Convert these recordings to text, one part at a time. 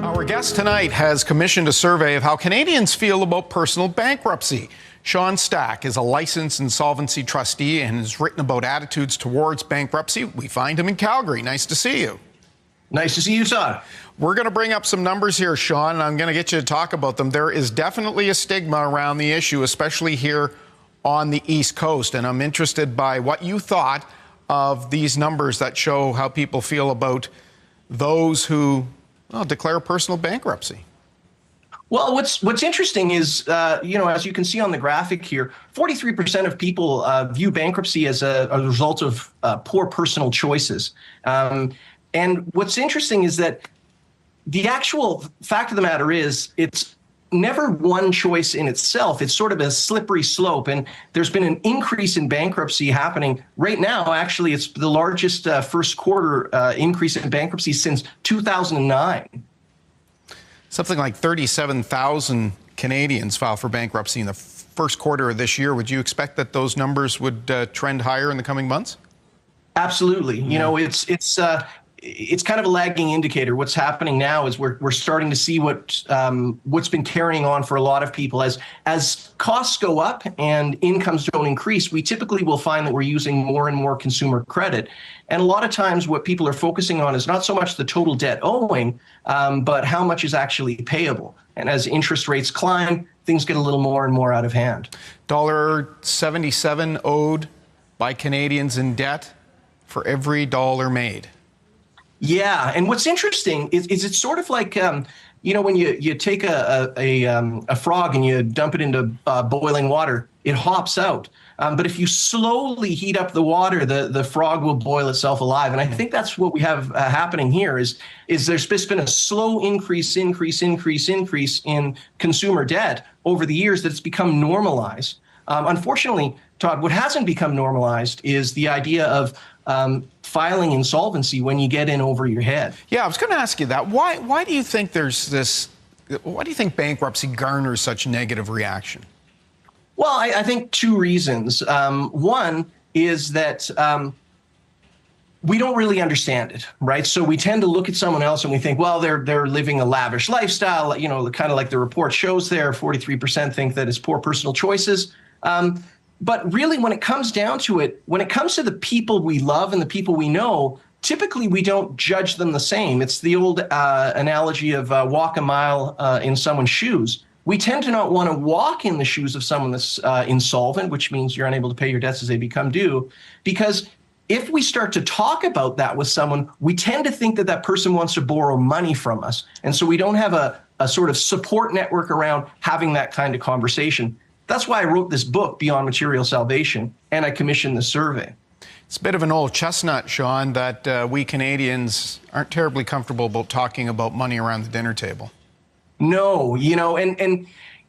Our guest tonight has commissioned a survey of how Canadians feel about personal bankruptcy. Sean Stack is a licensed insolvency trustee and has written about attitudes towards bankruptcy. We find him in Calgary. Nice to see you. Nice to see you, Todd. We're going to bring up some numbers here, Sean, and I'm going to get you to talk about them. There is definitely a stigma around the issue, especially here on the East Coast, and I'm interested by what you thought of these numbers that show how people feel about those who declare personal bankruptcy. Well, what's interesting is, as you can see on the graphic here, 43% of people view bankruptcy as a result of poor personal choices. And what's interesting is that the actual fact of the matter is it's never one choice in itself. It's sort of a slippery slope. And there's been an increase in bankruptcy happening right now. Actually, it's the largest first quarter increase in bankruptcy since 2009. Something like 37,000 Canadians filed for bankruptcy in the first quarter of this year. Would you expect that those numbers would trend higher in the coming months? Absolutely. Yeah. It's kind of a lagging indicator. What's happening now is we're starting to see what's been carrying on for a lot of people. As costs go up and incomes don't increase, we typically will find that we're using more and more consumer credit. And a lot of times what people are focusing on is not so much the total debt owing, but how much is actually payable. And as interest rates climb, things get a little more and more out of hand. $1.77 owed by Canadians in debt for every dollar made. Yeah, and what's interesting is it's sort of like when you take a frog and you dump it into boiling water, it hops out. But if you slowly heat up the water, the frog will boil itself alive. And I think that's what we have happening here is there's been a slow increase in consumer debt over the years that it's become normalized. Unfortunately, Todd, what hasn't become normalized is the idea of filing insolvency when you get in over your head. Yeah, I was going to ask you that. Why do you think there's this? Why do you think bankruptcy garners such negative reaction? Well, I think two reasons. One is that we don't really understand it, right? So we tend to look at someone else and we think, well, they're living a lavish lifestyle. Kind of like the report shows there. 43% think that it's poor personal choices. But really, when it comes down to it, when it comes to the people we love and the people we know, typically we don't judge them the same. It's the old analogy of walk a mile in someone's shoes. We tend to not want to walk in the shoes of someone that's insolvent, which means you're unable to pay your debts as they become due, because if we start to talk about that with someone, we tend to think that person wants to borrow money from us. And so we don't have a sort of support network around having that kind of conversation. That's why I wrote this book, Beyond Material Salvation, and I commissioned the survey. It's a bit of an old chestnut, Sean, that we Canadians aren't terribly comfortable about talking about money around the dinner table. No, and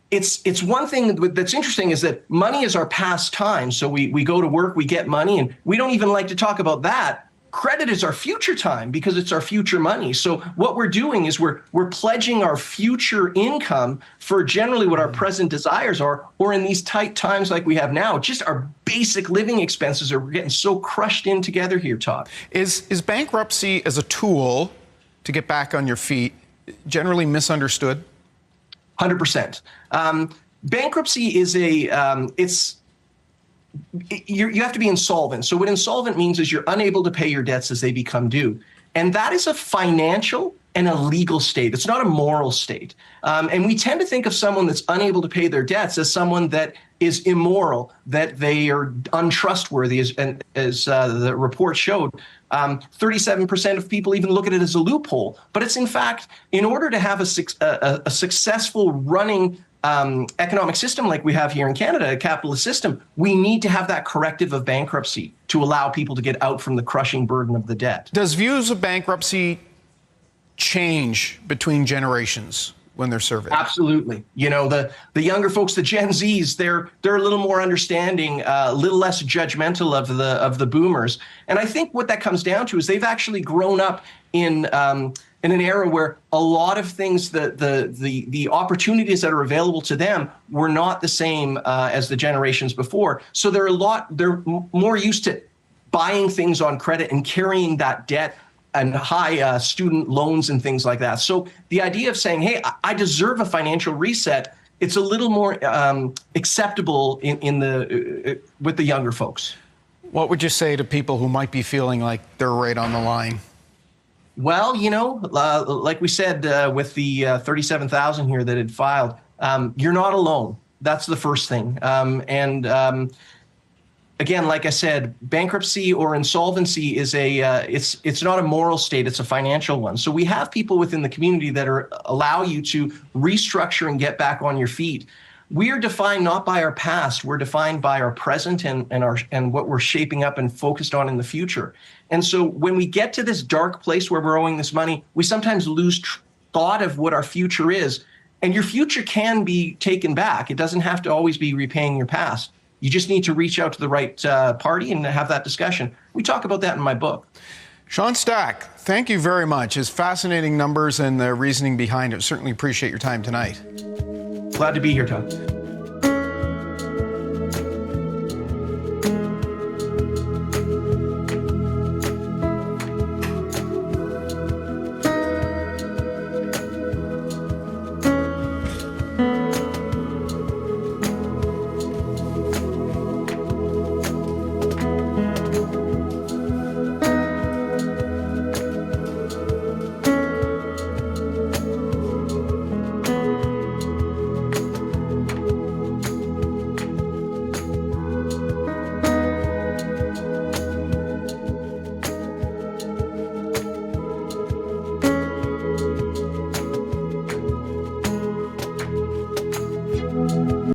it's one thing that's interesting is that money is our pastime. So we go to work, we get money, and we don't even like to talk about that. Credit is our future time because it's our future money. So what we're doing is we're pledging our future income for generally what our present desires are, or in these tight times like we have now, just our basic living expenses are getting so crushed in together here, Todd. Is bankruptcy as a tool to get back on your feet generally misunderstood? 100%. Bankruptcy is you have to be insolvent. So what insolvent means is you're unable to pay your debts as they become due. And that is a financial and a legal state. It's not a moral state. And we tend to think of someone that's unable to pay their debts as someone that is immoral, that they are untrustworthy, as the report showed. 37% of people even look at it as a loophole. But it's in fact, in order to have a successful running economic system like we have here in Canada, a capitalist system, we need to have that corrective of bankruptcy to allow people to get out from the crushing burden of the debt. Does views of bankruptcy change between generations when they're surveyed? Absolutely. The younger folks, the Gen Zs, they're a little more understanding, a little less judgmental of the boomers. And I think what that comes down to is they've actually grown up in an era where a lot of things, the opportunities that are available to them were not the same as the generations before. So they're more used to buying things on credit and carrying that debt and high student loans and things like that. So the idea of saying, hey, I deserve a financial reset, it's a little more acceptable with the younger folks. What would you say to people who might be feeling like they're right on the line? Well, like we said with the 37,000 here that had filed, you're not alone. That's the first thing. Again, like I said, bankruptcy or insolvency is it's not a moral state, it's a financial one. So we have people within the community that allow you to restructure and get back on your feet. We are defined not by our past, we're defined by our present and what we're shaping up and focused on in the future. And so when we get to this dark place where we're owing this money, we sometimes lose thought of what our future is. And your future can be taken back. It doesn't have to always be repaying your past. You just need to reach out to the right party and have that discussion. We talk about that in my book. Sean Stack, thank you very much. His fascinating numbers and the reasoning behind it. Certainly appreciate your time tonight. Glad to be here, Todd.